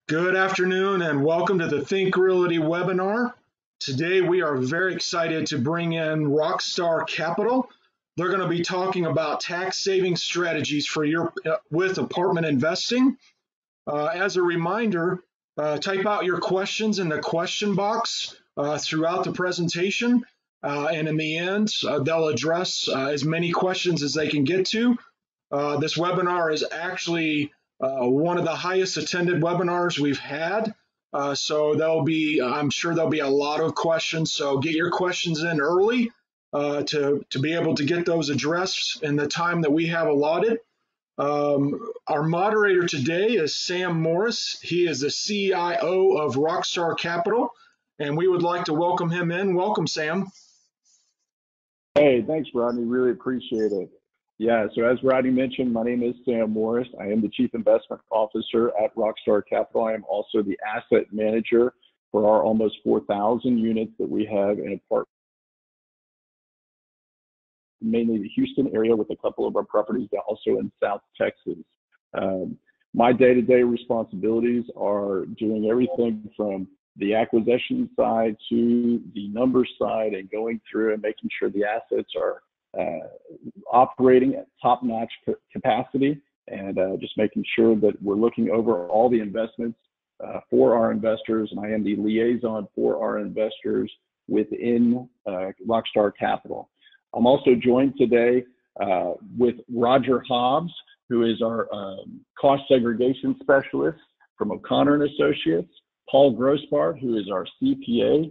Good afternoon and welcome to the Think Realty webinar. Today we are very excited to bring in Rockstar Capital. They're going to be talking about tax saving strategies for with apartment investing. As a reminder, type out your questions in the question box throughout the presentation. And in the end, they'll address as many questions as they can get to. This webinar is actually one of the highest attended webinars we've had. So I'm sure there'll be a lot of questions. So get your questions in early to be able to get those addressed in the time that we have allotted. Our moderator today is Sam Morris. He is the CIO of Rockstar Capital, and we would like to welcome him in. Welcome, Sam. Hey, thanks, Rodney. Really appreciate it. Yeah, so as Rodney mentioned, my name is Sam Morris. I am the Chief Investment Officer at Rockstar Capital. I am also the asset manager for our almost 4,000 units that we have in apartments, mainly the Houston area with a couple of our properties also in South Texas. My day-to-day responsibilities are doing everything from the acquisition side to the numbers side and going through and making sure the assets are operating at top-notch capacity and just making sure that we're looking over all the investments for our investors. And I am the liaison for our investors within Rockstar Capital. I'm also joined today with Roger Hobbs, who is our cost segregation specialist from O'Connor & Associates, Paul Grossbart, who is our CPA,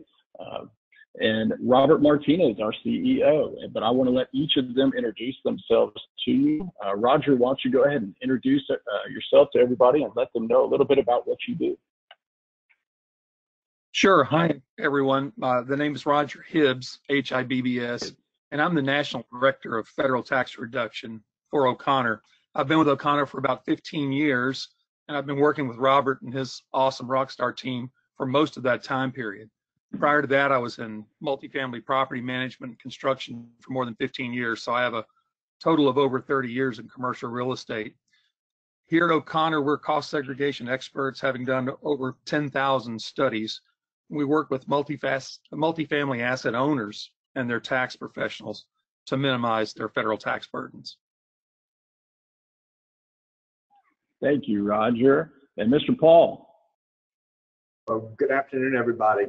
and Robert Martinez, our CEO. But I want to let each of them introduce themselves to you. Roger, why don't you go ahead and introduce yourself to everybody and let them know a little bit about what you do. Sure. Hi, everyone. The name is Roger Hibbs, Hibbs, and I'm the National Director of Federal Tax Reduction for O'Connor. I've been with O'Connor for about 15 years, and I've been working with Robert and his awesome Rockstar team for most of that time period. Prior to that, I was in multifamily property management and construction for more than 15 years, so I have a total of over 30 years in commercial real estate. Here at O'Connor, we're cost segregation experts, having done over 10,000 studies. We work with multifamily asset owners and their tax professionals to minimize their federal tax burdens. Thank you, Roger. And Mr. Paul. Well, good afternoon, everybody.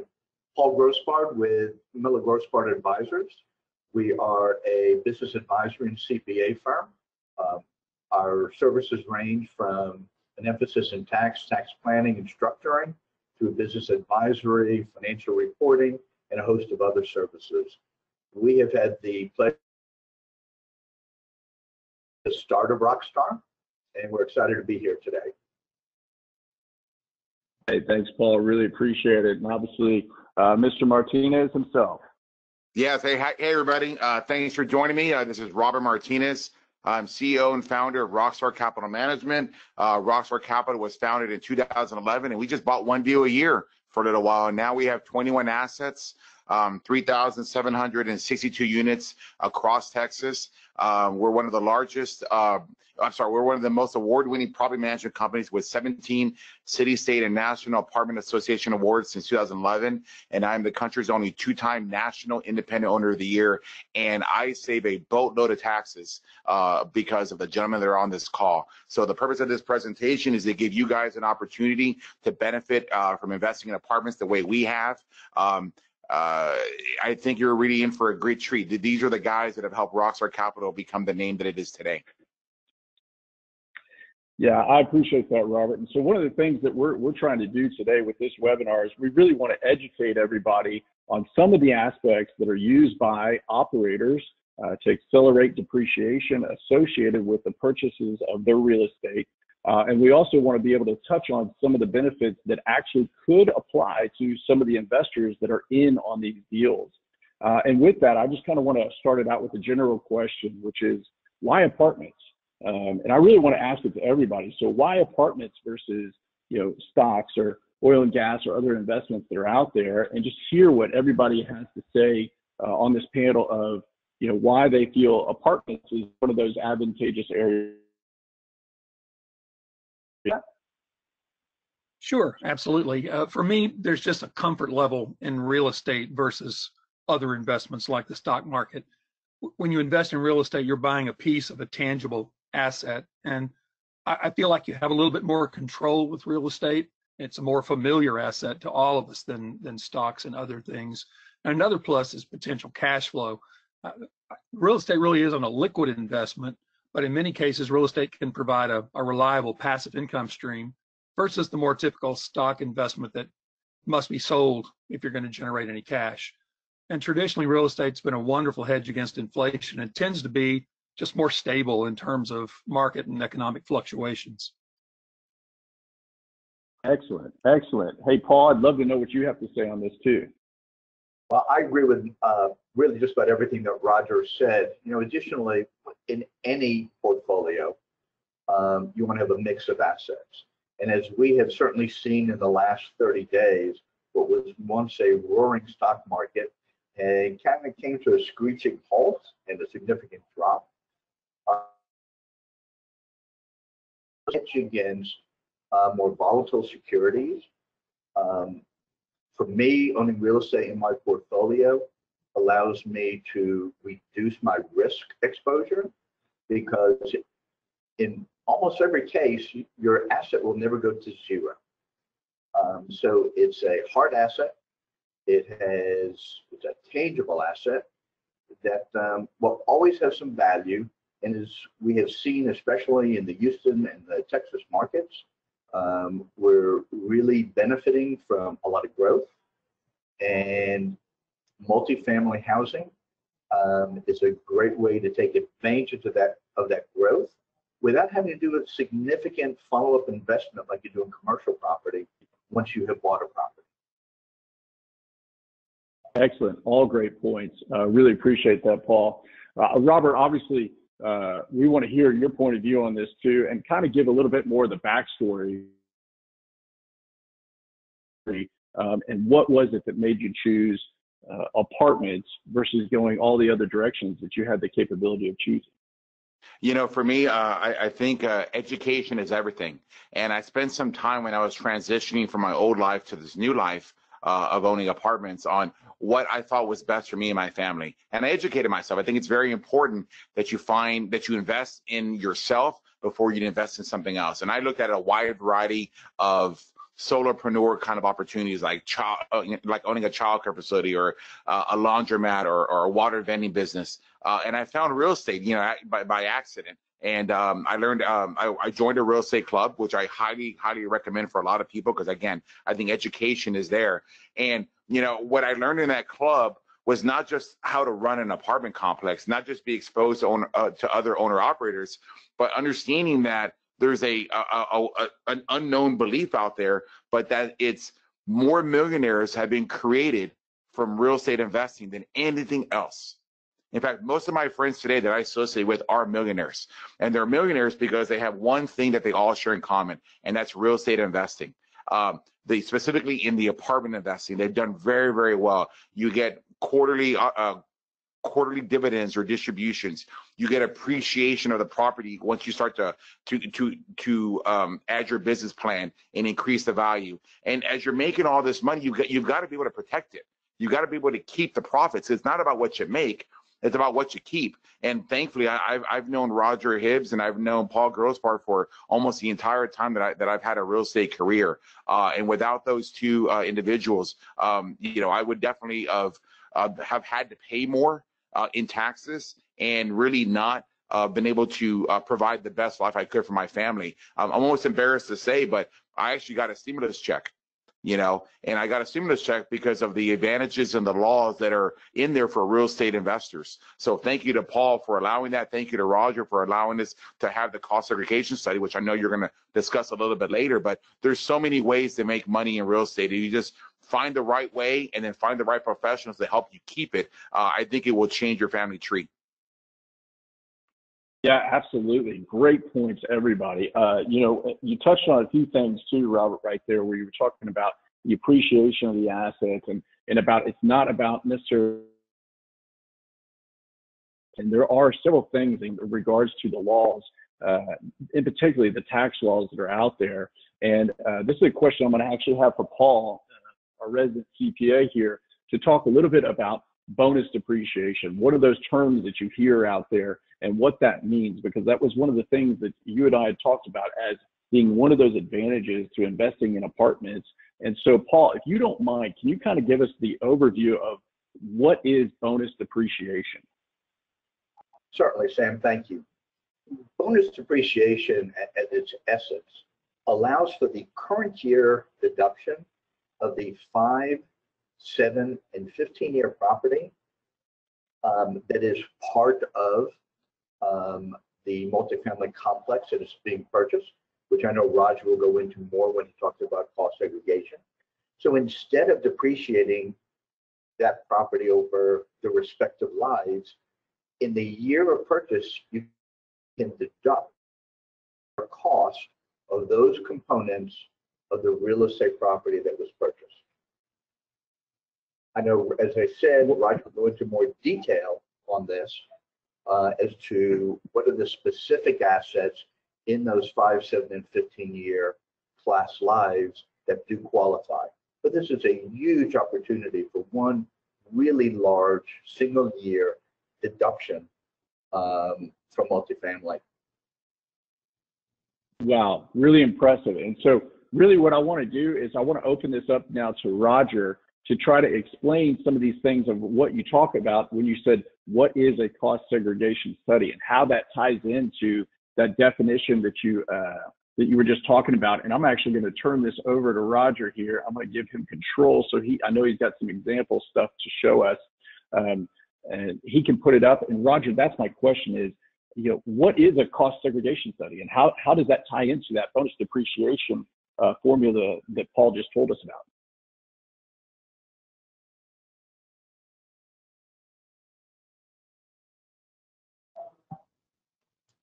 Paul Grossbart with Miller Grossbart Advisors. We are a business advisory and CPA firm. Our services range from an emphasis in tax planning and structuring, through business advisory, financial reporting, and a host of other services. We have had the pleasure the start of Rockstar, and we're excited to be here today. Hey, thanks, Paul. Really appreciate it. And obviously, Mr. Martinez himself. Yes. Hey, everybody. Thanks for joining me. This is Robert Martinez. I'm CEO and founder of Rockstar Capital Management. Rockstar Capital was founded in 2011, and we just bought one deal a year for a little while. And now we have 21 assets, 3,762 units across Texas. We're one of the largest, we're one of the most award-winning property management companies with 17 city, state, and national apartment association awards since 2011. And I'm the country's only two-time national independent owner of the year. And I save a boatload of taxes because of the gentlemen that are on this call. So the purpose of this presentation is to give you guys an opportunity to benefit from investing in apartments the way we have. I think you're really in for a great treat. These are the guys that have helped Rockstar Capital become the name that it is today. Yeah, I appreciate that, Robert. And so one of the things that we're trying to do today with this webinar is we really want to educate everybody on some of the aspects that are used by operators to accelerate depreciation associated with the purchases of their real estate. And we also want to be able to touch on some of the benefits that actually could apply to some of the investors that are in on these deals. And with that, I just kind of want to start it out with a general question, which is why apartments? And I really want to ask it to everybody. So why apartments versus, stocks or oil and gas or other investments that are out there, and just hear what everybody has to say on this panel of, why they feel apartments is one of those advantageous areas. Sure, absolutely. For me, there's just a comfort level in real estate versus other investments like the stock market. When you invest in real estate, you're buying a piece of a tangible asset. And I feel like you have a little bit more control with real estate. It's a more familiar asset to all of us than stocks and other things. And another plus is potential cash flow. Real estate really isn't a liquid investment, but in many cases, real estate can provide a reliable passive income stream versus the more typical stock investment that must be sold if you're going to generate any cash. And traditionally, real estate's been a wonderful hedge against inflation and tends to be just more stable in terms of market and economic fluctuations. Excellent, excellent. Hey, Paul, I'd love to know what you have to say on this too. Well, I agree with really just about everything that Roger said. You know, additionally, in any portfolio, you want to have a mix of assets. And as we have certainly seen in the last 30 days, what was once a roaring stock market and kind of came to a screeching halt and a significant drop. Hedge against more volatile securities. For me, owning real estate in my portfolio allows me to reduce my risk exposure because in almost every case, your asset will never go to zero. So it's a hard asset. It's a tangible asset that will always have some value. And as we have seen, especially in the Houston and the Texas markets, we're really benefiting from a lot of growth. And multifamily housing is a great way to take advantage of that growth without having to do a significant follow-up investment like you do in commercial property once you have bought a property. Excellent. All great points. Really appreciate that, Paul. Robert, obviously, we want to hear your point of view on this too, and kind of give a little bit more of the backstory. And what was it that made you choose apartments versus going all the other directions that you had the capability of choosing? You know, for me, I think education is everything. And I spent some time when I was transitioning from my old life to this new life of owning apartments on what I thought was best for me and my family. And I educated myself. I think it's very important that you invest in yourself before you invest in something else. And I looked at a wide variety of solopreneur kind of opportunities like owning a childcare facility or a laundromat or a water vending business. And I found real estate, you know, by accident. And I learned, I joined a real estate club, which I highly, highly recommend for a lot of people because, again, I think education is there. And, you know, what I learned in that club was not just how to run an apartment complex, not just be exposed to other owner-operators, but understanding that there's an unknown belief out there, but that it's more millionaires have been created from real estate investing than anything else. In fact, most of my friends today that I associate with are millionaires. And they're millionaires because they have one thing that they all share in common, and that's real estate investing. They specifically in the apartment investing, they've done very, very well. You get quarterly dividends or distributions. You get appreciation of the property once you start to add your business plan and increase the value. And as you're making all this money, you've got to be able to protect it. You've got to be able to keep the profits. It's not about what you make. It's about what you keep. And thankfully, I've known Roger Hibbs and I've known Paul Grospart for almost the entire time that I've had a real estate career. And without those two individuals, you know, I would definitely have had to pay more in taxes and really not been able to provide the best life I could for my family. I'm almost embarrassed to say, but I actually got a stimulus check. You know, and I got a stimulus check because of the advantages and the laws that are in there for real estate investors. So thank you to Paul for allowing that. Thank you to Roger for allowing us to have the cost segregation study, which I know you're going to discuss a little bit later. But there's so many ways to make money in real estate. If you just find the right way and then find the right professionals to help you keep it, I think it will change your family tree. Yeah, absolutely. Great points, everybody. You know, you touched on a few things too, Robert, right there, where you were talking about the appreciation of the assets and about it's not about necessarily. And there are several things in regards to the laws, in particular the tax laws that are out there And this is a question I'm going to actually have for Paul, our resident CPA here, to talk a little bit about bonus depreciation. What are those terms that you hear out there and what that means? Because that was one of the things that you and I had talked about as being one of those advantages to investing in apartments. And so, Paul, if you don't mind, can you kind of give us the overview of what is bonus depreciation? Certainly, Sam, thank you. Bonus depreciation at its essence allows for the current year deduction of the 5, 7, and 15-year property that is part of the multifamily complex that is being purchased, which I know Roger will go into more when he talks about cost segregation. So instead of depreciating that property over the respective lives, in the year of purchase, you can deduct the cost of those components of the real estate property that was purchased. I know, as I said, Roger will go into more detail on this as to what are the specific assets in those 5, 7, and 15-year class lives that do qualify. But this is a huge opportunity for one really large single-year deduction from multifamily. Wow, really impressive. And so really what I want to do is I want to open this up now to Roger to try to explain some of these things of what you talk about when you said, what is a cost segregation study, and how that ties into that definition that you were just talking about. And I'm actually going to turn this over to Roger here. I'm going to give him control. So I know he's got some example stuff to show us, and he can put it up. And Roger, that's my question is, what is a cost segregation study, and how does that tie into that bonus depreciation formula that Paul just told us about?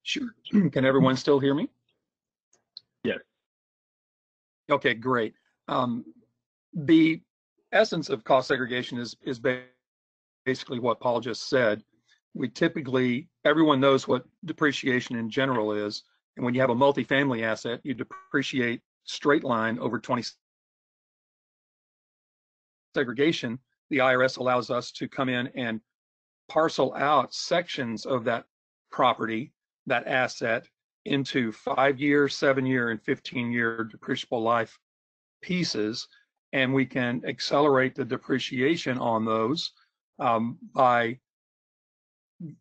Sure. Can everyone still hear me? Yes. Okay, great. The essence of cost segregation is basically what Paul just said. We typically, everyone knows what depreciation in general is. And when you have a multifamily asset, you depreciate straight line over 20. Segregation, the IRS allows us to come in and parcel out sections of that property, that asset, into 5-year, 7-year, and 15-year depreciable life pieces, and we can accelerate the depreciation on those by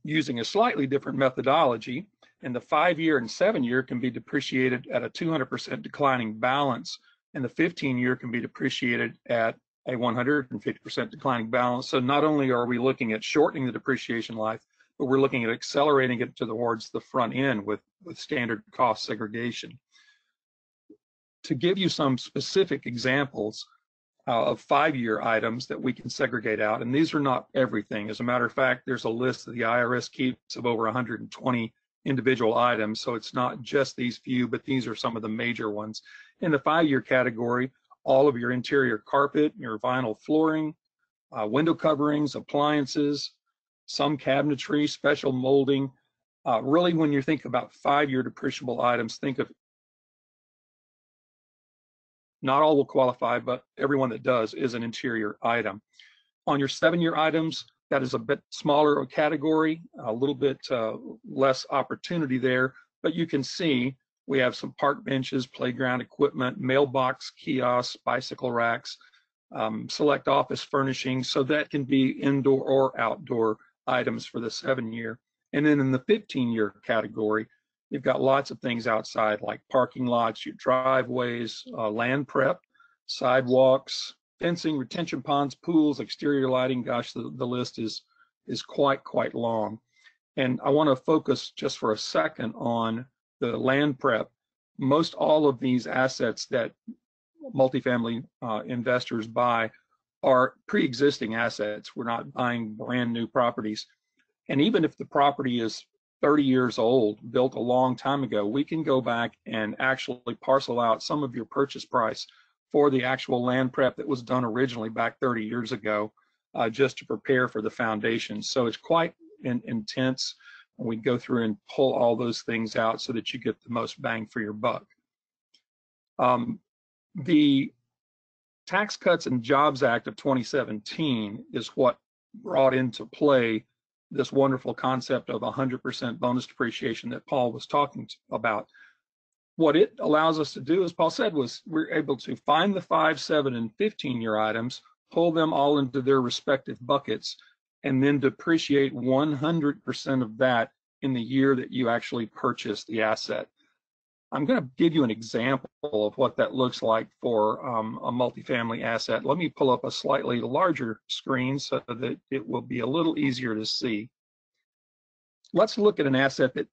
using a slightly different methodology. And the 5-year and 7-year can be depreciated at a 200% declining balance, and the 15-year can be depreciated at a 150% declining balance. So not only are we looking at shortening the depreciation life, but we're looking at accelerating it towards the front end with standard cost segregation. To give you some specific examples of 5-year items that we can segregate out, and these are not everything. As a matter of fact, there's a list that the IRS keeps of over 120 individual items, so it's not just these few, but these are some of the major ones. In the 5-year category, all of your interior carpet, your vinyl flooring, window coverings, appliances, some cabinetry, special molding. Really, when you think about 5-year depreciable items, think of not all will qualify, but everyone that does is an interior item. On your 7-year items, that is a bit smaller category, a little bit less opportunity there, but you can see we have some park benches, playground equipment, mailbox kiosks, bicycle racks, select office furnishings, so that can be indoor or outdoor items for the 7-year. And then in the 15-year category, you've got lots of things outside like parking lots, your driveways, land prep, sidewalks, fencing, retention ponds, pools, exterior lighting. Gosh, the list is quite long. And I want to focus just for a second on the land prep. Most all of these assets that multifamily investors buy are pre-existing assets. We're not buying brand new properties. And even if the property is 30 years old, built a long time ago, we can go back and actually parcel out some of your purchase price for the actual land prep that was done originally back 30 years ago, just to prepare for the foundation. So it's quite intense. We go through and pull all those things out so that you get the most bang for your buck. The Tax Cuts and Jobs Act of 2017 is what brought into play this wonderful concept of 100% bonus depreciation that Paul was talking about. What it allows us to do, as Paul said, was we're able to find the 5, 7, and 15-year items, pull them all into their respective buckets, and then depreciate 100% of that in the year that you actually purchase the asset. I'm going to give you an example of what that looks like for a multifamily asset. Let me pull up a slightly larger screen so that it will be a little easier to see. Let's look at an asset that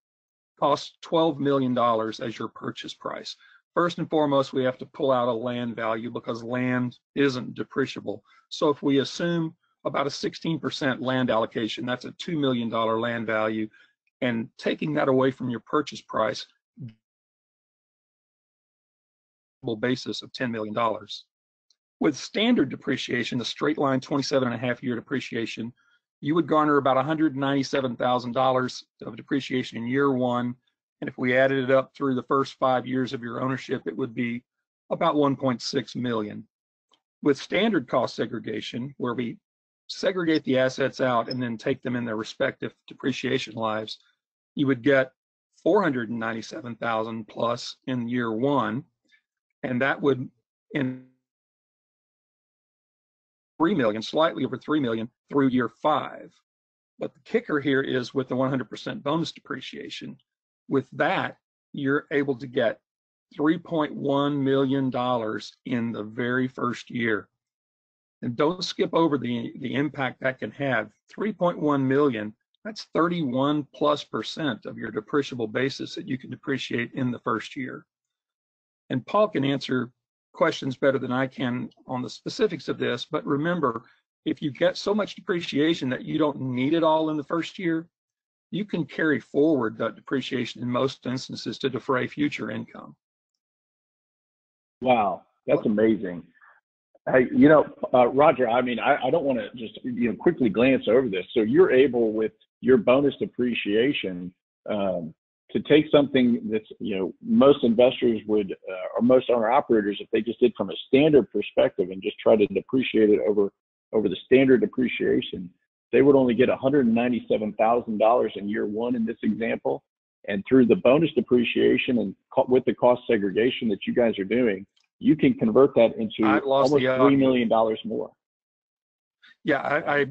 costs $12 million as your purchase price. First and foremost, we have to pull out a land value because land isn't depreciable. So if we assume about a 16% land allocation, that's a $2 million land value, and taking that away from your purchase price, basis of $10 million. With standard depreciation, the straight line 27.5-year depreciation, you would garner about $197,000 of depreciation in year one. And if we added it up through the first 5 years of your ownership, it would be about $1.6 million. With standard cost segregation, where we segregate the assets out and then take them in their respective depreciation lives, you would get $497,000 plus in year one. And that would, in $3 million, slightly over $3 million through year 5. But the kicker here is with the 100% bonus depreciation. With that, you're able to get $3.1 million in the very first year. And don't skip over the impact that can have. 3.1 million, that's 31+% of your depreciable basis that you can depreciate in the first year. And Paul can answer questions better than I can on the specifics of this, but remember, if you get so much depreciation that you don't need it all in the first year, you can carry forward that depreciation in most instances to defray future income. Wow, that's amazing. Hey, Roger, I mean, I don't want to just, quickly glance over this. So you're able with your bonus depreciation to take something that's, most investors would, or most owner operators, if they just did from a standard perspective and just try to depreciate it over the standard depreciation, they would only get $197,000 in year one in this example. And through the bonus depreciation and with the cost segregation that you guys are doing, you can convert that into almost $3 million more. Yeah,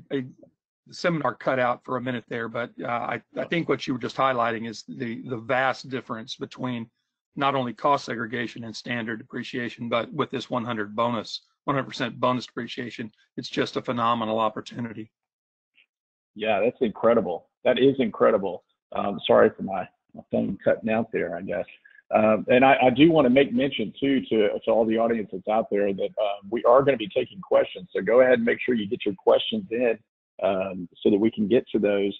the seminar cut out for a minute there, but I think what you were just highlighting is the vast difference between not only cost segregation and standard depreciation, but with this 100% bonus depreciation, it's just a phenomenal opportunity. Yeah, that's incredible. That is incredible. Sorry for my phone cutting out there, I guess. And I do want to make mention too to all the audience that's out there that we are going to be taking questions. So go ahead and make sure you get your questions in so that we can get to those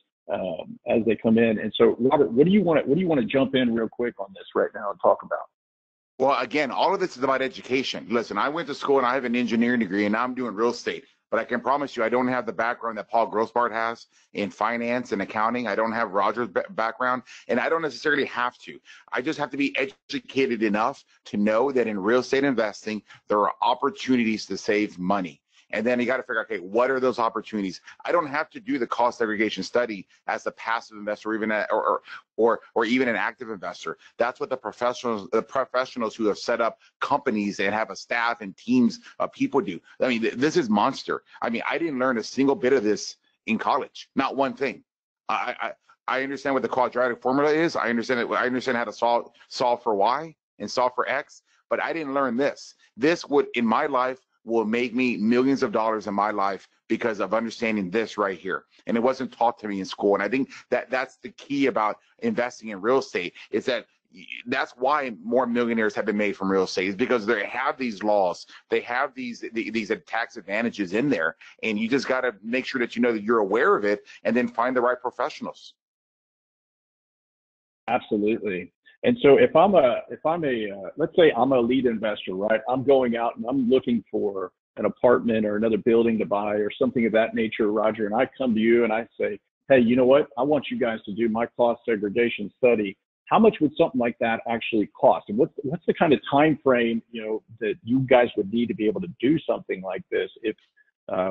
as they come in. And so, Robert, what do you want to jump in real quick on this right now and talk about? Well, again, all of this is about education. Listen, I went to school and I have an engineering degree and now I'm doing real estate. But I can promise you, I don't have the background that Paul Grossbart has in finance and accounting. I don't have Roger's background, and I don't necessarily have to. I just have to be educated enough to know that in real estate investing, there are opportunities to save money. And then you got to figure out, okay, what are those opportunities? I don't have to do the cost segregation study as a passive investor, or even or even an active investor. That's what the professionals who have set up companies and have a staff and teams of people do. I mean, this is monster. I mean, I didn't learn a single bit of this in college, not one thing. I understand what the quadratic formula is. I understand it. I understand how to solve for Y and solve for X, but I didn't learn this. This would, in my life, will make me millions of dollars in my life because of understanding this right here. And it wasn't taught to me in school. And I think that that's the key about investing in real estate, is that that's why more millionaires have been made from real estate, is because they have these laws, they have these tax advantages in there, and you just got to make sure that you know that you're aware of it, and then find the right professionals. Absolutely. And so if I'm let's say I'm a lead investor, right? I'm going out and I'm looking for an apartment or another building to buy or something of that nature, Roger, and I come to you and I say, hey, you know what? I want you guys to do my cost segregation study. how much would something like that actually cost? And what's the kind of time frame, that you guys would need to be able to do something like this if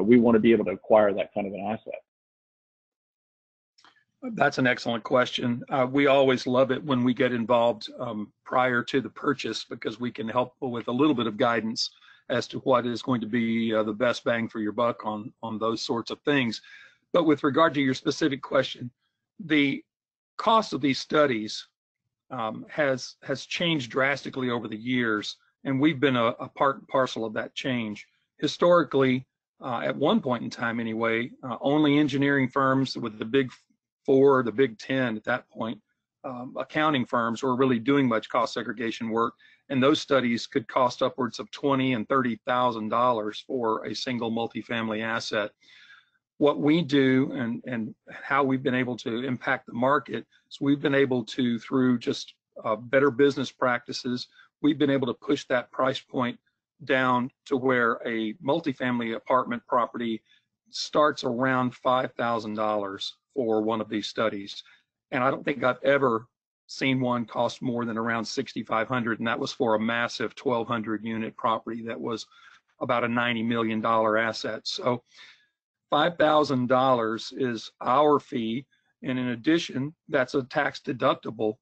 we want to be able to acquire that kind of an asset? That's an excellent question. We always love it when we get involved prior to the purchase, because we can help with a little bit of guidance as to what is going to be the best bang for your buck on those sorts of things. But with regard to your specific question, the cost of these studies has changed drastically over the years, and we've been a part and parcel of that change. Historically, at one point in time anyway, only engineering firms with the big four, the big 10 at that point, accounting firms were really doing much cost segregation work, and those studies could cost upwards of $20,000 and $30,000 for a single multifamily asset. What we do and how we've been able to impact the market is we've been able to, through just better business practices, we've been able to push that price point down to where a multifamily apartment property starts around $5,000 for one of these studies. And I don't think I've ever seen one cost more than around $6,500, and that was for a massive 1,200 unit property that was about a $90 million asset. So $5,000 is our fee, and in addition, that's a tax deductible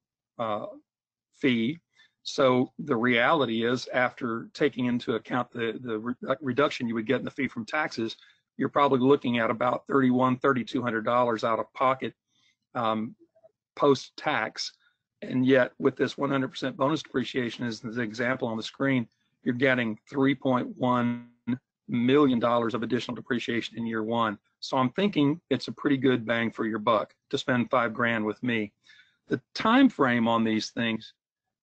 fee. So the reality is, after taking into account the reduction you would get in the fee from taxes, you're probably looking at about $3,100, $3,200 out of pocket post-tax. And yet, with this 100% bonus depreciation as the example on the screen, you're getting $3.1 million of additional depreciation in year one. So I'm thinking it's a pretty good bang for your buck to spend $5,000 with me. The time frame on these things,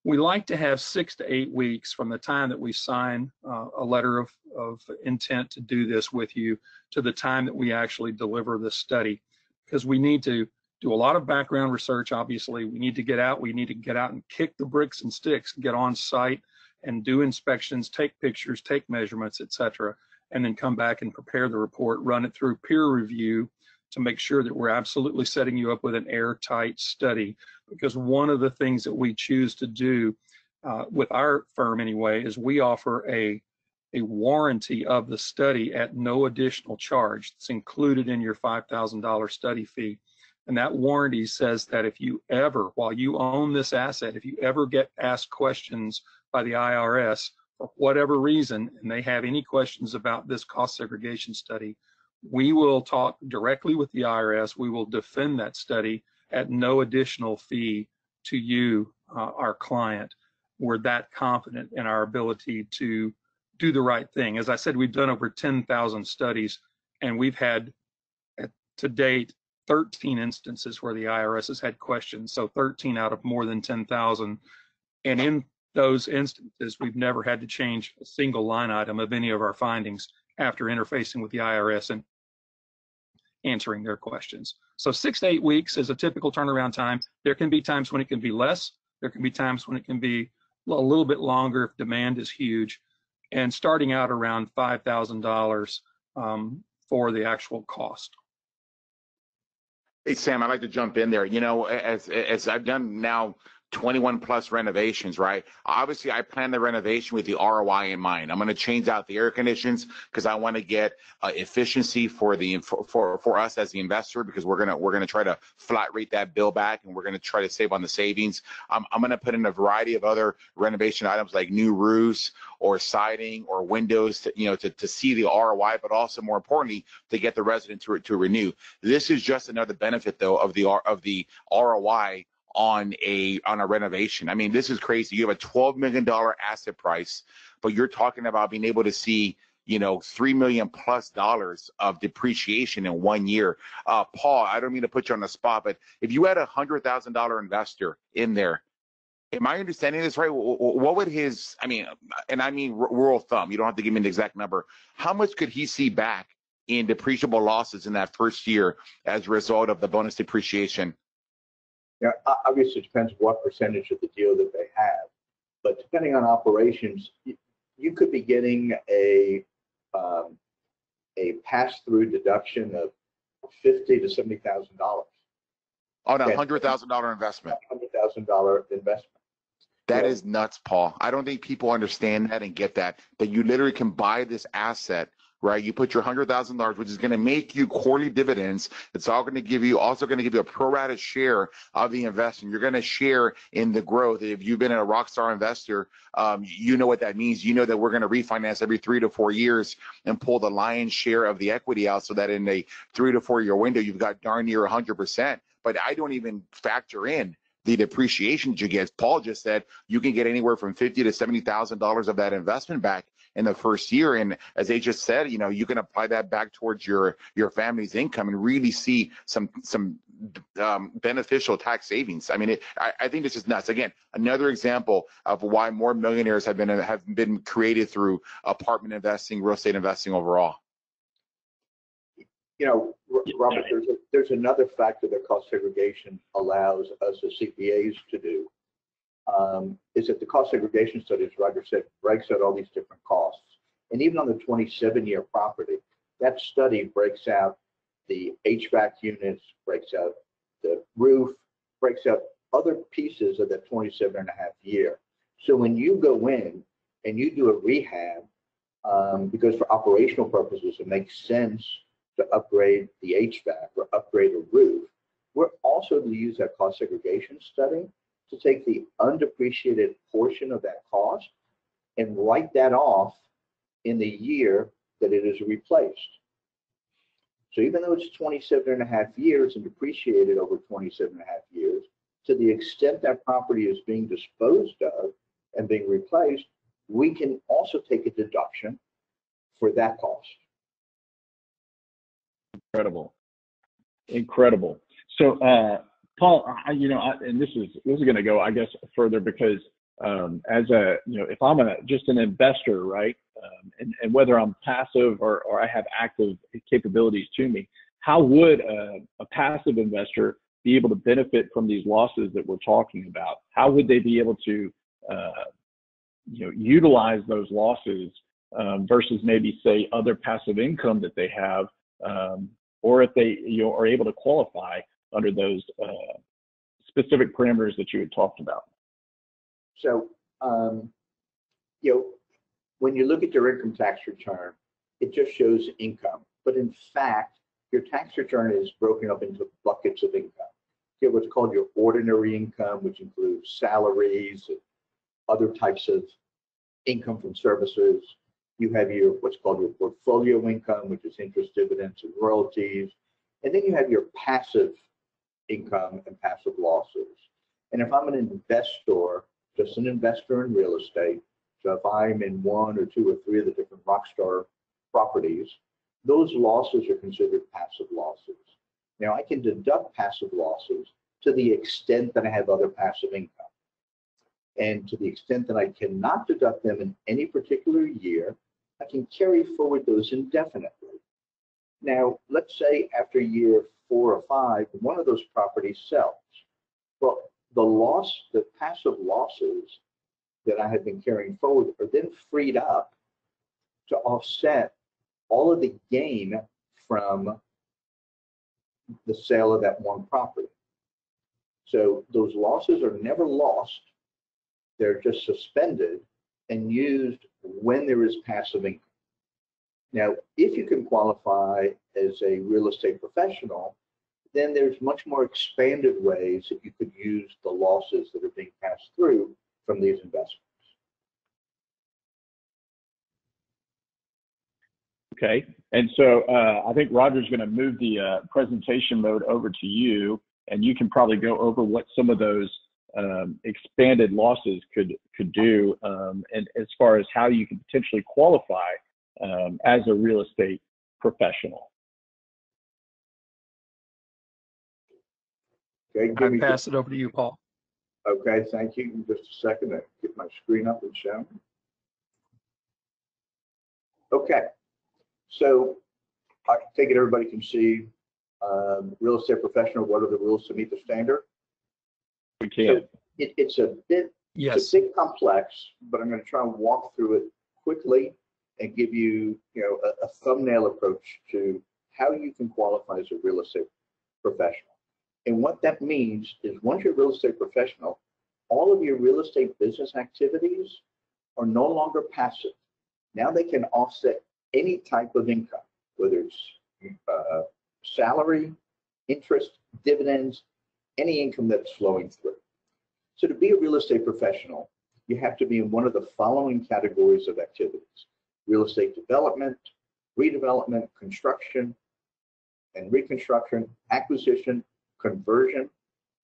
we like to have 6 to 8 weeks from the time that we sign a letter of intent to do this with you to the time that we actually deliver the study, because we need to do a lot of background research. Obviously, we need to get out and kick the bricks and sticks, get on site and do inspections, take pictures, take measurements, etc., and then come back and prepare the report, run it through peer review to make sure that we're absolutely setting you up with an airtight study. Because one of the things that we choose to do with our firm anyway is we offer a warranty of the study at no additional charge. It's included in your $5,000 study fee. And that warranty says that if you ever, while you own this asset, if you ever get asked questions by the IRS for whatever reason, and they have any questions about this cost segregation study, we will talk directly with the IRS. We will defend that study at no additional fee to you, our client. We're that confident in our ability to do the right thing. As I said, we've done over 10,000 studies, and we've had, to date, 13 instances where the IRS has had questions, so 13 out of more than 10,000. And in those instances, we've never had to change a single line item of any of our findings after interfacing with the IRS and answering their questions. So 6 to 8 weeks is a typical turnaround time. There can be times when it can be less. There can be times when it can be a little bit longer if demand is huge, and starting out around $5,000 for the actual cost. Hey, Sam, I'd like to jump in there. As I've done now 21 plus renovations, right? Obviously, I plan the renovation with the ROI in mind. I'm going to change out the air conditions because I want to get efficiency for us as the investor, because we're gonna try to flat rate that bill back, and we're going to try to save on the savings. I'm going to put in a variety of other renovation items like new roofs or siding or windows to see the ROI, but also more importantly to get the resident to renew. This is just another benefit though of the ROI on a renovation. I mean, this is crazy. You have a $12 million asset price, but you're talking about being able to see, $3 million plus of depreciation in 1 year. Paul, I don't mean to put you on the spot, but if you had a $100,000 investor in there, am I understanding this right? What would his, and I mean rule of thumb, you don't have to give me an exact number, how much could he see back in depreciable losses in that first year as a result of the bonus depreciation? Yeah, obviously it depends what percentage of the deal that they have, but depending on operations, you could be getting a pass-through deduction of $50,000 to $70,000 on a $100,000 investment. $100,000 $100,000 investment. That is nuts, Paul. I don't think people understand that and get that you literally can buy this asset, right? You put your $100,000, which is going to make you quarterly dividends. It's all going to give you, also going to give you a pro-rata share of the investment. You're going to share in the growth. If you've been a Rockstar investor, you know what that means. You know that we're going to refinance every 3 to 4 years and pull the lion's share of the equity out, so that in a 3 to 4 year window, you've got darn near 100%. But I don't even factor in the depreciation that you get. Paul just said you can get anywhere from $50,000 to $70,000 of that investment back in the first year. And as they just said, you can apply that back towards your family's income and really see some beneficial tax savings. I mean, I think this is nuts. Again, another example of why more millionaires have been created through apartment investing, real estate investing overall. Robert, there's another factor that cost segregation allows us as CPAs to do, is that the cost segregation studies, Roger said, breaks out all these different costs. And even on the 27-year property, that study breaks out the HVAC units, breaks out the roof, breaks out other pieces of that 27.5 year. So when you go in and you do a rehab, because for operational purposes, it makes sense to upgrade the HVAC or upgrade a roof, we're also to use that cost segregation study to take the undepreciated portion of that cost and write that off in the year that it is replaced. So even though it's 27.5 years and depreciated over 27.5 years, to the extent that property is being disposed of and being replaced, we can also take a deduction for that cost. Incredible. So, Paul, and this is going to go, I guess, further, because as if I'm just an investor, right, and whether I'm passive or I have active capabilities to me, how would a passive investor be able to benefit from these losses that we're talking about? How would they be able to, utilize those losses versus maybe, say, other passive income that they have? Or if they are able to qualify under those specific parameters that you had talked about. So, when you look at your income tax return, it just shows income. But in fact, your tax return is broken up into buckets of income. You have what's called your ordinary income, which includes salaries and other types of income from services. You have what's called your portfolio income, which is interest, dividends, and royalties. And then you have your passive income and passive losses. And if I'm an investor, just an investor in real estate, so if I'm in 1 or 2 or 3 of the different Rockstar properties, those losses are considered passive losses. Now, I can deduct passive losses to the extent that I have other passive income. And to the extent that I cannot deduct them in any particular year, I can carry forward those indefinitely. Now, let's say after year 4 or 5, one of those properties sells. Well, the passive losses that I have been carrying forward are then freed up to offset all of the gain from the sale of that one property. So those losses are never lost. They're just suspended and used when there is passive income. Now, if you can qualify as a real estate professional, then there's much more expanded ways that you could use the losses that are being passed through from these investments. Okay, and so I think Roger's going to move the presentation mode over to you, and you can probably go over what some of those expanded losses could do, and as far as how you can potentially qualify as a real estate professional. Okay, I pass it over to you, Paul. Okay, thank you. Just a second to get my screen up and show. Okay, so I take it everybody can see real estate professional. What are the rules to meet the standard? We can. So it's a bit, Yes. it's a bit complex, but I'm going to try and walk through it quickly and give you, a thumbnail approach to how you can qualify as a real estate professional. And what that means is once you're a real estate professional, all of your real estate business activities are no longer passive. Now they can offset any type of income, whether it's salary, interest, dividends, any income that's flowing through. So to be a real estate professional, you have to be in one of the following categories of activities: real estate development, redevelopment, construction and reconstruction, acquisition, conversion,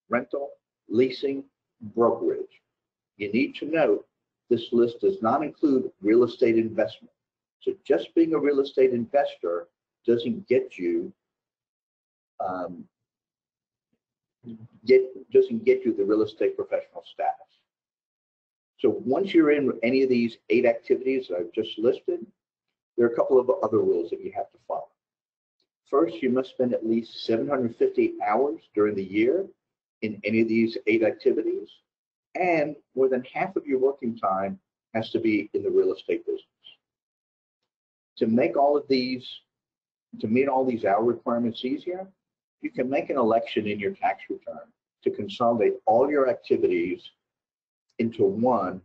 rental, leasing, brokerage. You need to note this list does not include real estate investment. So just being a real estate investor doesn't get you the real estate professional status. So once you're in any of these 8 activities that I've just listed, there are a couple of other rules that you have to follow. First, you must spend at least 750 hours during the year in any of these 8 activities, and more than half of your working time has to be in the real estate business. To make all of these, to meet all these hour requirements easier, you can make an election in your tax return to consolidate all your activities into one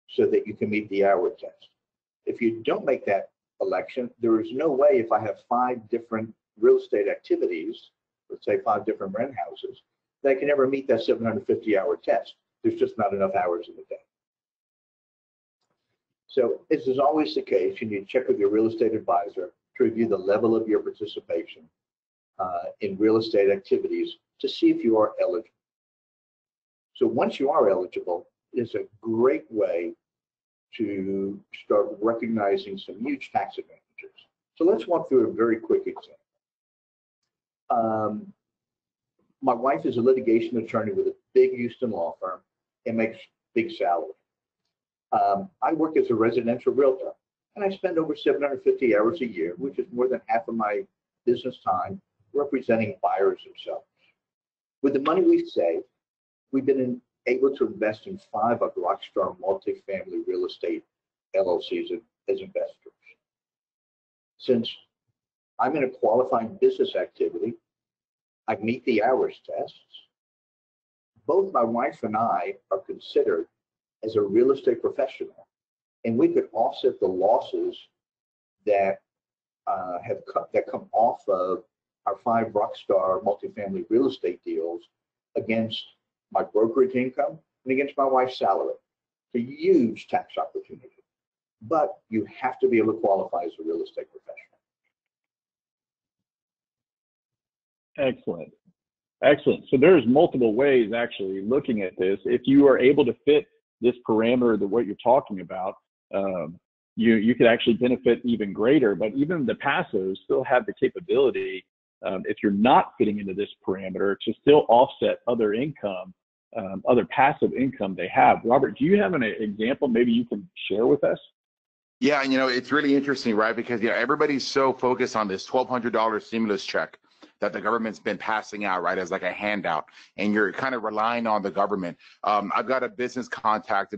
so that you can meet the hour test. If you don't make that election, there is no way, if I have 5 different real estate activities, let's say 5 different rent houses, that I can ever meet that 750-hour test. There's just not enough hours in the day. So as is always the case, you need to check with your real estate advisor to review the level of your participation in real estate activities to see if you are eligible. So once you are eligible, it's a great way to start recognizing some huge tax advantages. So let's walk through a very quick example. My wife is a litigation attorney with a big Houston law firm and makes big salary. I work as a residential realtor, and I spend over 750 hours a year, which is more than half of my business time, representing buyers and sellers. With the money we've saved, we've been able to invest in 5 of Rockstar multifamily real estate LLCs as investors. Since I'm in a qualifying business activity, I meet the hours tests. Both my wife and I are considered as a real estate professional, and we could offset the losses that that come off of our 5 Rockstar multifamily real estate deals against my brokerage income and against my wife's salary. It's a huge tax opportunity, but you have to be able to qualify as a real estate professional. Excellent. Excellent. So there's multiple ways actually looking at this. If you are able to fit this parameter that what you're talking about, you could actually benefit even greater. But even the passives still have the capability, if you're not fitting into this parameter, to still offset other income, other passive income they have. Robert, do you have an example maybe you can share with us? Yeah, and it's really interesting, right? Because everybody's so focused on this $1,200 stimulus check that the government's been passing out, right, as like a handout, and you're kind of relying on the government. I've got a business contact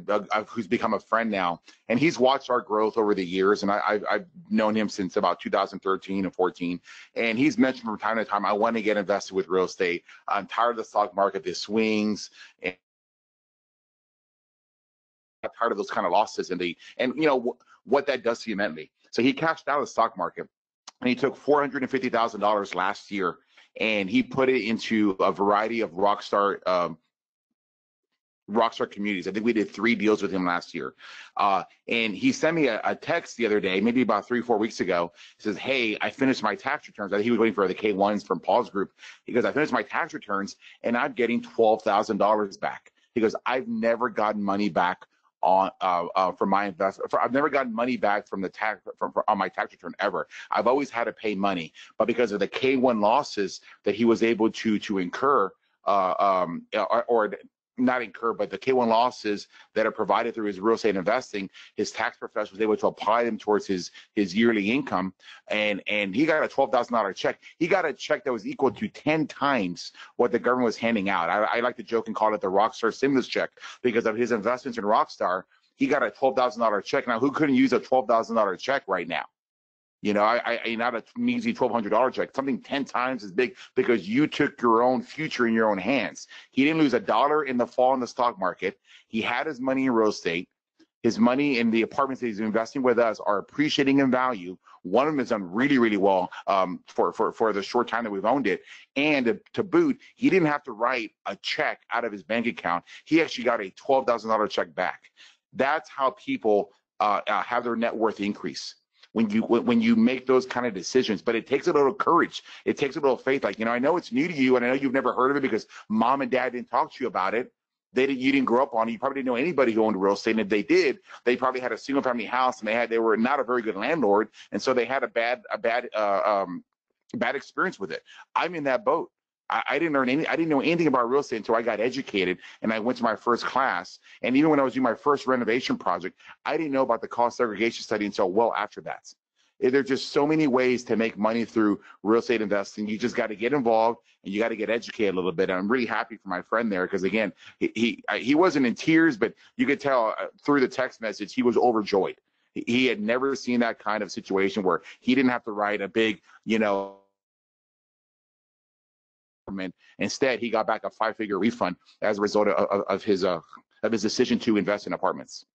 who's become a friend now, and he's watched our growth over the years, and I've known him since about 2013 and 14, and he's mentioned from time to time, I want to get invested with real estate. I'm tired of the stock market, the swings, and I'm tired of those kind of losses, and what that does to you mentally. So he cashed out of the stock market. And he took $450,000 last year, and he put it into a variety of Rockstar communities. I think we did 3 deals with him last year. And he sent me a text the other day, maybe about 3-4 weeks ago. He says, hey, I finished my tax returns. I think he was waiting for the K1s from Paul's group. He goes, I finished my tax returns, and I'm getting $12,000 back. He goes, I've never gotten money back from my investment. I've never gotten money back from the tax on my tax return ever. I've always had to pay money, but because of the K1 losses that he was able to incur, or not incur, but the K1 losses that are provided through his real estate investing, his tax professional was able to apply them towards his yearly income, and he got a $12,000 check. He got a check that was equal to 10 times what the government was handing out. I like to joke and call it the Rockstar stimulus check, because of his investments in Rockstar. He got a $12,000 check. Now, who couldn't use a $12,000 check right now? You know, not a measly $1,200 check, something 10 times as big, because you took your own future in your own hands. He didn't lose $1 in the fall in the stock market. He had his money in real estate. His money in the apartments that he's investing with us are appreciating in value. One of them has done really, really well for the short time that we've owned it. And to boot, he didn't have to write a check out of his bank account. He actually got a $12,000 check back. That's how people have their net worth increase. When you make those kind of decisions. But it takes a little courage. It takes a little faith. Like, you know, I know it's new to you, and I know you've never heard of it because mom and dad didn't talk to you about it. You didn't grow up on it. You probably didn't know anybody who owned real estate. And if they did, they probably had a single family house, and they were not a very good landlord. And so they had a bad experience with it. I'm in that boat. I didn't know anything about real estate until I got educated and I went to my first class. And even when I was doing my first renovation project, I didn't know about the cost segregation study until well after that. There's just so many ways to make money through real estate investing. You just got to get involved and you got to get educated a little bit. And I'm really happy for my friend there because, again, he wasn't in tears, but you could tell through the text message he was overjoyed. He had never seen that kind of situation where he didn't have to write a big, you know, instead he got back a 5-figure refund as a result of his decision to invest in apartments.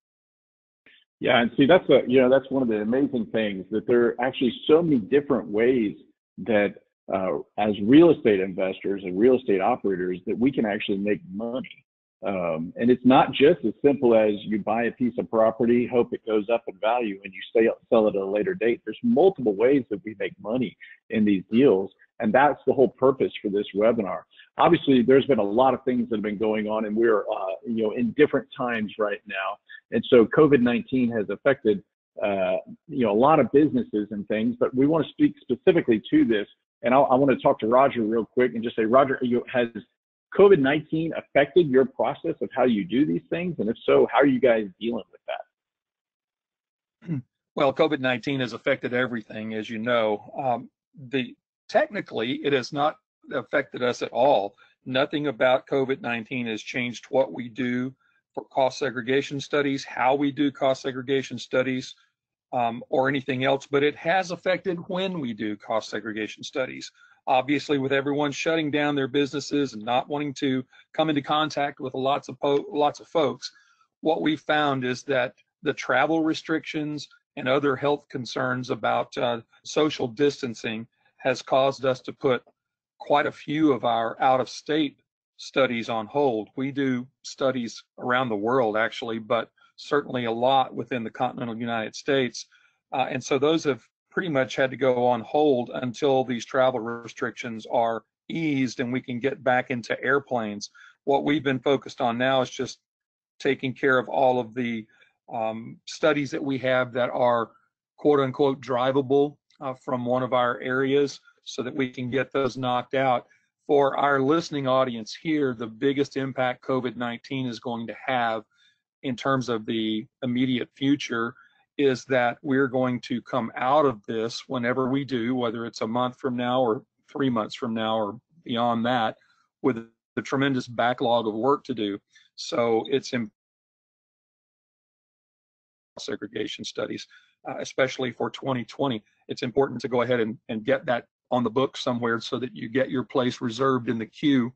Yeah, and see, that's one of the amazing things, that there are actually so many different ways that as real estate investors and real estate operators that we can actually make money. And it's not just as simple as you buy a piece of property, hope it goes up in value, and you sell it at a later date. There's multiple ways that we make money in these deals, and that's the whole purpose for this webinar. Obviously, there's been a lot of things that have been going on, and we're in different times right now. And so COVID-19 has affected a lot of businesses and things, but we want to speak specifically to this. And I want to talk to Roger real quick and just say, Roger, has COVID-19 affected your process of how you do these things? And if so, how are you guys dealing with that? Well, COVID-19 has affected everything, as you know. Technically, it has not affected us at all. Nothing about COVID-19 has changed what we do for cost segregation studies, how we do cost segregation studies, or anything else, but it has affected when we do cost segregation studies. Obviously, with everyone shutting down their businesses and not wanting to come into contact with lots of folks, what we found is that the travel restrictions and other health concerns about social distancing has caused us to put quite a few of our out-of-state studies on hold. We do studies around the world, actually, but certainly a lot within the continental United States. And so those have pretty much had to go on hold until these travel restrictions are eased and we can get back into airplanes. What we've been focused on now is just taking care of all of the studies that we have that are quote unquote drivable from one of our areas so that we can get those knocked out. For our listening audience here, the biggest impact COVID-19 is going to have in terms of the immediate future is that we're going to come out of this whenever we do, whether it's a month from now or 3 months from now or beyond that, with a tremendous backlog of work to do. So it's in segregation studies, especially for 2020. It's important to go ahead and get that on the book somewhere so that you get your place reserved in the queue.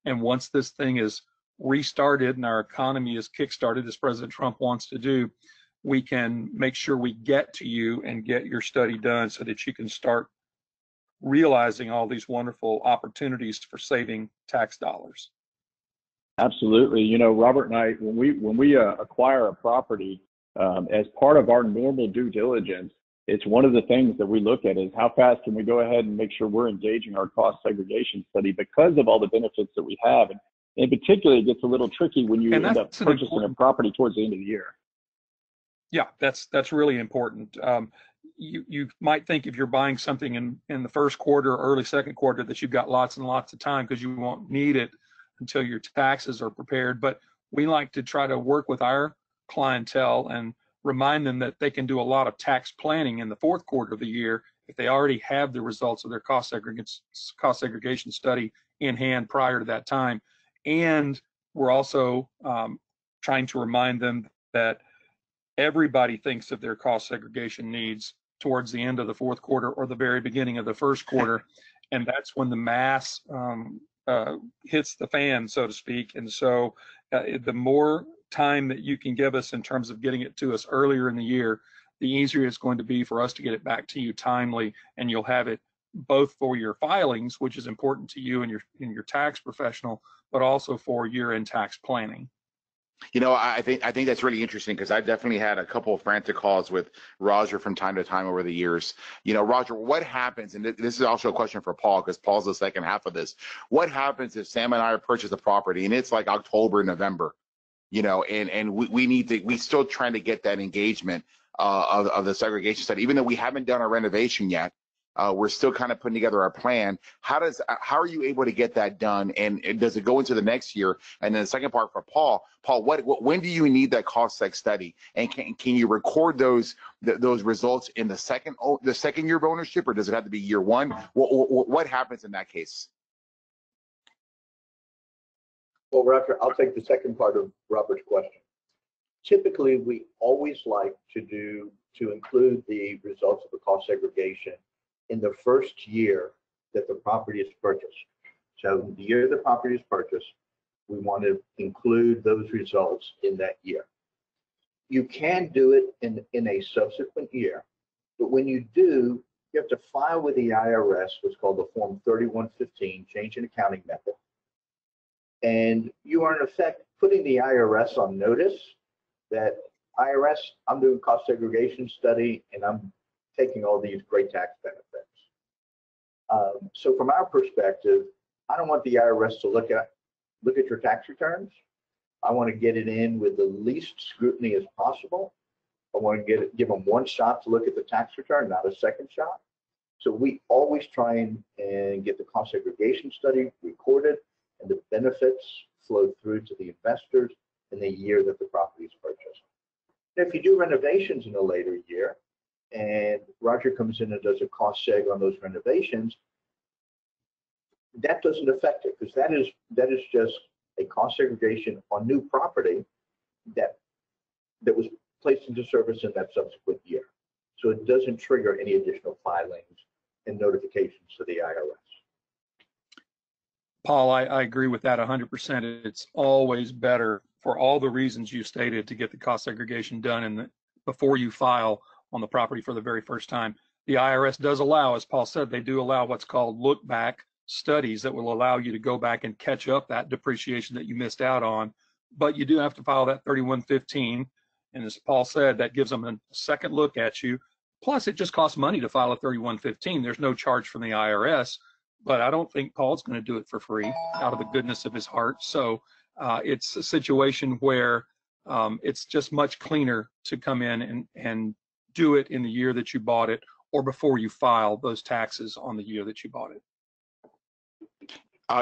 And once this thing is restarted and our economy is kickstarted, as President Trump wants to do, we can make sure we get to you and get your study done so that you can start realizing all these wonderful opportunities for saving tax dollars. Absolutely. You know, Robert and I, when we acquire a property, as part of our normal due diligence, it's one of the things that we look at is how fast can we go ahead and make sure we're engaging our cost segregation study because of all the benefits that we have. And in particular, it gets a little tricky when you end up purchasing a property towards the end of the year. Yeah, that's really important. You might think if you're buying something in the first quarter or early second quarter that you've got lots and lots of time because you won't need it until your taxes are prepared. But we like to try to work with our clientele and remind them that they can do a lot of tax planning in the fourth quarter of the year if they already have the results of their cost segregation study in hand prior to that time. And we're also trying to remind them that everybody thinks of their cost segregation needs towards the end of the fourth quarter or the very beginning of the first quarter, and that's when the mass hits the fan, so to speak. And so the more time that you can give us in terms of getting it to us earlier in the year, the easier it's going to be for us to get it back to you timely, and you'll have it both for your filings, which is important to you and your tax professional, but also for year-end tax planning. You know, I think that's really interesting, because I definitely had a couple of frantic calls with Roger from time to time over the years. You know, Roger, what happens, and this is also a question for Paul, because Paul's the second half of this. What happens if Sam and I purchase a property and it's like October, November, you know, and we still trying to get that engagement of the segregation study, even though we haven't done a renovation yet. We're still kind of putting together our plan. How are you able to get that done? And does it go into the next year? And then the second part for Paul, when do you need that cost seg study? And can you record those results in the second year of ownership, or does it have to be year one? What happens in that case? Well, Roger, I'll take the second part of Robert's question. Typically, we always like to include the results of the cost segregation in the first year that the property is purchased. So the year the property is purchased, we want to include those results in that year. You can do it in a subsequent year, but when you do, you have to file with the IRS what's called the Form 3115, change in accounting method. And you are in effect putting the IRS on notice that IRS, I'm doing cost segregation study and I'm taking all these great tax benefits. So from our perspective, I don't want the IRS to look at your tax returns. I want to get it in with the least scrutiny as possible. I want to give them one shot to look at the tax return, not a second shot. So we always try and get the cost segregation study recorded and the benefits flow through to the investors in the year that the property is purchased. Now, if you do renovations in a later year, and Roger comes in and does a cost seg on those renovations, that doesn't affect it, because that is just a cost segregation on new property that was placed into service in that subsequent year. So it doesn't trigger any additional filings and notifications to the IRS. Paul, I agree with that 100%. It's always better, for all the reasons you stated, to get the cost segregation done before you file on the property for the very first time. The IRS does allow, as Paul said, they do allow what's called look back studies that will allow you to go back and catch up that depreciation that you missed out on. But you do have to file that 3115. And as Paul said, that gives them a second look at you. Plus, it just costs money to file a 3115. There's no charge from the IRS. But I don't think Paul's going to do it for free out of the goodness of his heart. So it's a situation where it's just much cleaner to come in and do it in the year that you bought it, or before you file those taxes on the year that you bought it.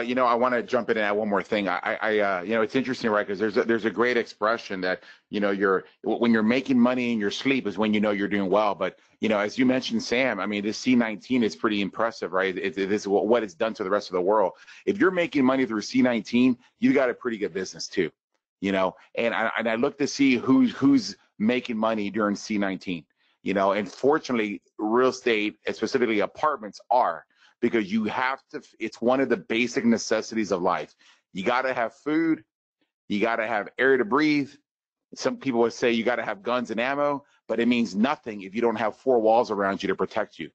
You know, I want to jump in and add one more thing. You know, it's interesting, right? Because there's a great expression that, you know, when you're making money in your sleep is when you know you're doing well. But, you know, as you mentioned, Sam, I mean, this C-19 is pretty impressive, right? It is what it's done to the rest of the world. If you're making money through C-19, you got a pretty good business too, you know. And I look to see who's making money during C-19, you know. And fortunately, real estate, and specifically apartments, are. Because you have to, it's one of the basic necessities of life. You got to have food. You got to have air to breathe. Some people would say you got to have guns and ammo, but it means nothing if you don't have four walls around you to protect you.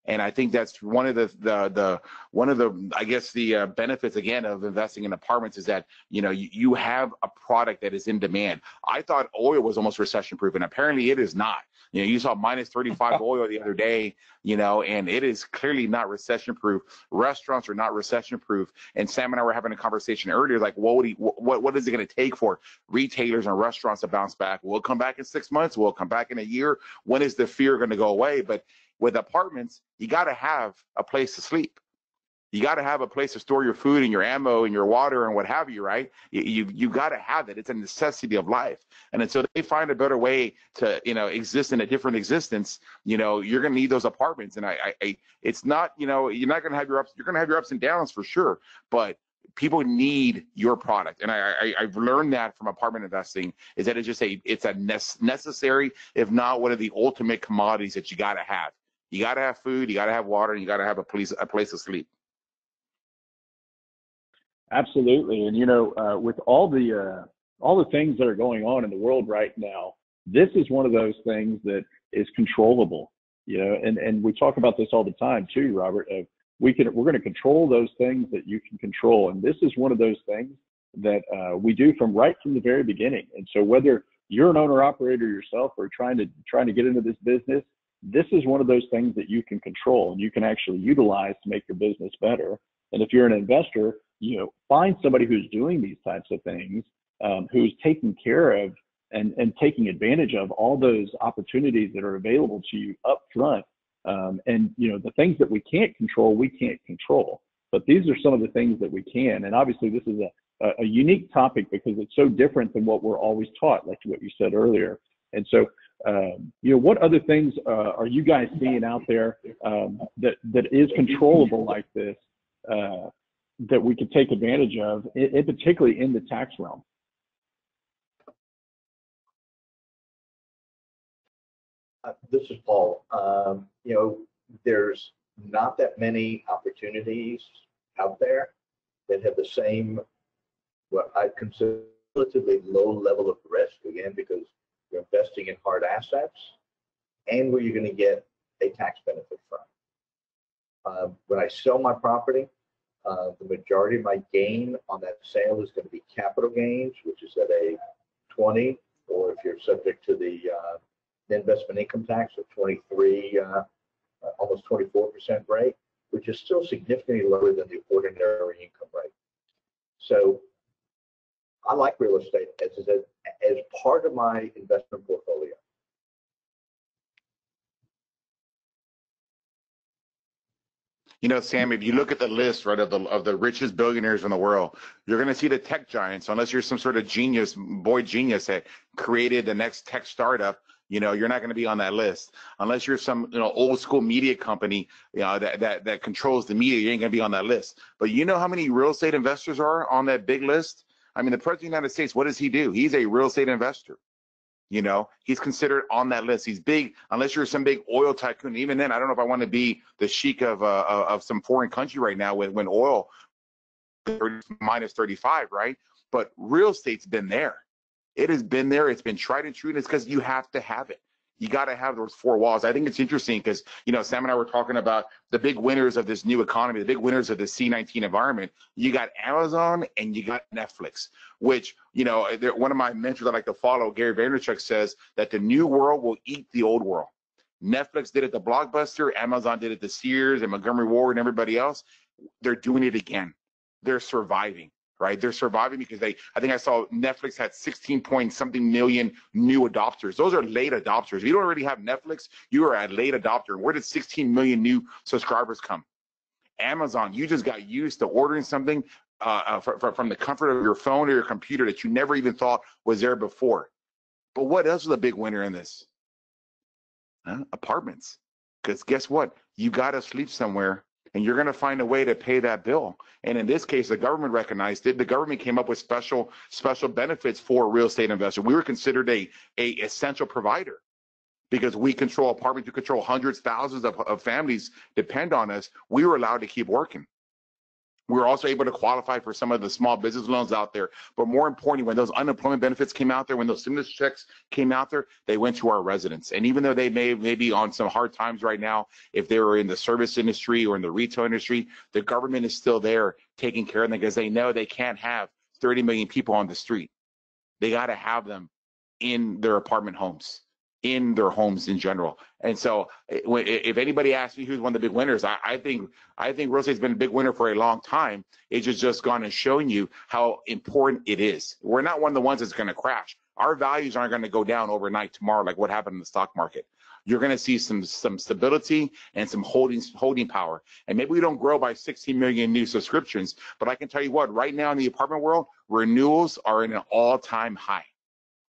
And I think that's one of the I guess the benefits again of investing in apartments is that, you know, you have a product that is in demand. I thought oil was almost recession proof, and apparently it is not. You know, you saw minus 35 oil the other day, you know, and it is clearly not recession proof. Restaurants are not recession proof. And Sam and I were having a conversation earlier, like, what is it going to take for retailers and restaurants to bounce back? Will it come back in 6 months? Will it come back in a year? When is the fear going to go away? But with apartments, you got to have a place to sleep. You got to have a place to store your food and your ammo and your water and what have you, right? You got to have it. It's a necessity of life. And until they find a better way to, you know, exist in a different existence, you know, you're going to need those apartments. And it's not, you know, you're not going to have your ups. You're going to have your ups and downs for sure. But people need your product. And I've learned that from apartment investing, is that it's a necessary, if not one of the ultimate commodities that you got to have. You got to have food, you got to have water, and you got to have a place to sleep. Absolutely. And, with all the things that are going on in the world right now, this is one of those things that is controllable, and we talk about this all the time too, Robert. We're going to control those things that you can control. And this is one of those things that we do from the very beginning. And so whether you're an owner operator yourself or trying to get into this business, this is one of those things that you can control and you can actually utilize to make your business better. And if you're an investor, find somebody who's doing these types of things, who's taking care of and taking advantage of all those opportunities that are available to you up front. And the things that we can't control, but these are some of the things that we can. And obviously this is a unique topic because it's so different than what we're always taught, like what you said earlier. And so, what other things are you guys seeing out there that is controllable like this, that we could take advantage of, particularly in the tax realm? This is Paul. There's not that many opportunities out there that have the same, what I consider relatively low level of risk, again, because you're investing in hard assets and where you're going to get a tax benefit from. When I sell my property, the majority of my gain on that sale is going to be capital gains, which is at a 20, or if you're subject to the investment income tax of 23, almost 24% rate, which is still significantly lower than the ordinary income rate. So I like real estate as part of my investment portfolio. Sam, if you look at the list, right, of the richest billionaires in the world, you're going to see the tech giants, unless you're some sort of genius that created the next tech startup. You're not going to be on that list. Unless you're some old school media company that controls the media, you ain't going to be on that list. But you know how many real estate investors are on that big list? I mean, the president of the United States, what does he do? He's a real estate investor. He's considered on that list. He's big, unless you're some big oil tycoon. Even then, I don't know if I want to be the sheik of some foreign country right now when oil minus 35, right? But real estate's been there. It has been there. It's been tried and true, and it's because you have to have it. You got to have those four walls. I think it's interesting because, Sam and I were talking about the big winners of this new economy, the big winners of the C19 environment. You got Amazon and you got Netflix, which, one of my mentors I like to follow, Gary Vaynerchuk, says that the new world will eat the old world. Netflix did it to Blockbuster. Amazon did it to Sears and Montgomery Ward and everybody else. They're doing it again. They're surviving. Right? They're surviving because I think I saw Netflix had 16 point something million new adopters. Those are late adopters. If you don't already have Netflix, you are a late adopter. Where did 16 million new subscribers come? Amazon, you just got used to ordering something from the comfort of your phone or your computer that you never even thought was there before. But what else is a big winner in this? Apartments. Because guess what? You got to sleep somewhere. And you're going to find a way to pay that bill. And in this case, the government recognized it. The government came up with special benefits for real estate investors. We were considered a essential provider because we control apartments. We control hundreds, thousands of families depend on us. We were allowed to keep working. We were also able to qualify for some of the small business loans out there. But more importantly, when those unemployment benefits came out there, when those stimulus checks came out there, they went to our residents. And even though they may be on some hard times right now, if they were in the service industry or in the retail industry, the government is still there taking care of them because they know they can't have 30 million people on the street. They got to have them in their apartment homes, in their homes in general. And so if anybody asks me who's one of the big winners, I think real estate's been a big winner for a long time. It's just gone and shown you how important it is. We're not one of the ones that's going to crash. Our values aren't going to go down overnight tomorrow like what happened in the stock market. You're going to see some stability and some holding power. And maybe we don't grow by 16 million new subscriptions, but I can tell you what, right now in the apartment world, renewals are in an all-time high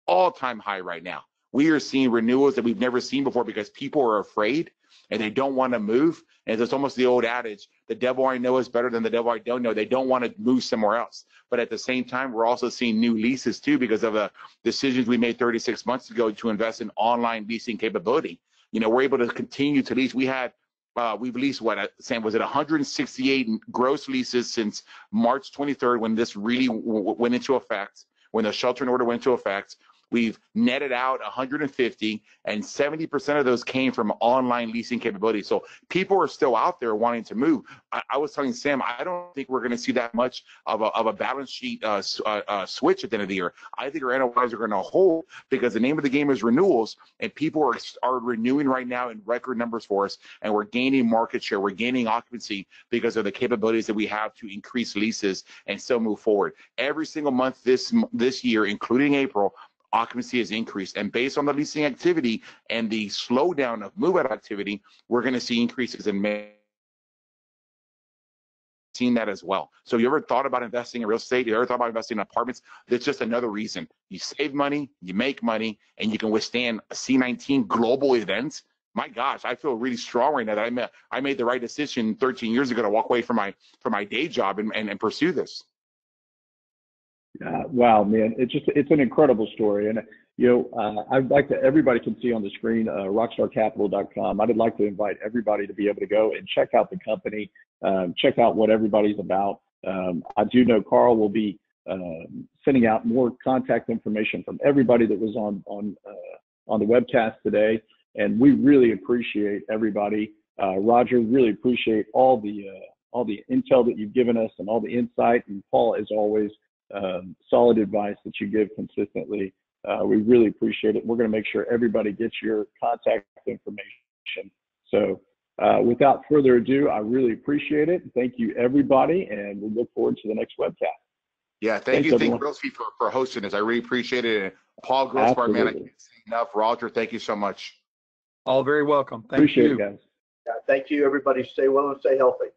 right now. We are seeing renewals that we've never seen before because people are afraid and they don't want to move. And it's almost the old adage, the devil I know is better than the devil I don't know. They don't want to move somewhere else. But at the same time, we're also seeing new leases too because of the decisions we made 36 months ago to invest in online leasing capability. we're able to continue to lease. We've leased Sam, was it 168 gross leases since March 23rd when this really went into effect, when the sheltering order went into effect. We've netted out 150, and 70% of those came from online leasing capabilities. So people are still out there wanting to move. I was telling Sam, I don't think we're going to see that much of a balance sheet switch at the end of the year. I think our NOIs are going to hold because the name of the game is renewals, and people are renewing right now in record numbers for us, and we're gaining market share. We're gaining occupancy because of the capabilities that we have to increase leases and still move forward. Every single month this year, including April, occupancy has increased, and based on the leasing activity and the slowdown of move-out activity, we're going to see increases in May. Seen that as well. So you ever thought about investing in real estate? You ever thought about investing in apartments? That's just another reason. You save money, you make money, and you can withstand a C-19 global event. My gosh, I feel really strong right now that I made the right decision 13 years ago to walk away from my day job and pursue this. Wow, man, it's an incredible story, and I'd like to, everybody can see on the screen rockstarcapital.com. I'd like to invite everybody to be able to go and check out the company, check out what everybody's about. I do know Carl will be sending out more contact information from everybody that was on the webcast today, and we really appreciate everybody. Roger, really appreciate all the intel that you've given us and all the insight, and Paul, as always, solid advice that you give consistently. We really appreciate it. We're going to make sure everybody gets your contact information. So without further ado, I really appreciate it. Thank you, everybody, and we look forward to the next webcast. Yeah, thank you, Realty, for hosting this. I really appreciate it. And Paul Grossbard, man, I can't say enough. Roger, thank you so much. All very welcome. Thank you. Appreciate it, guys. Thank you, everybody. Stay well and stay healthy.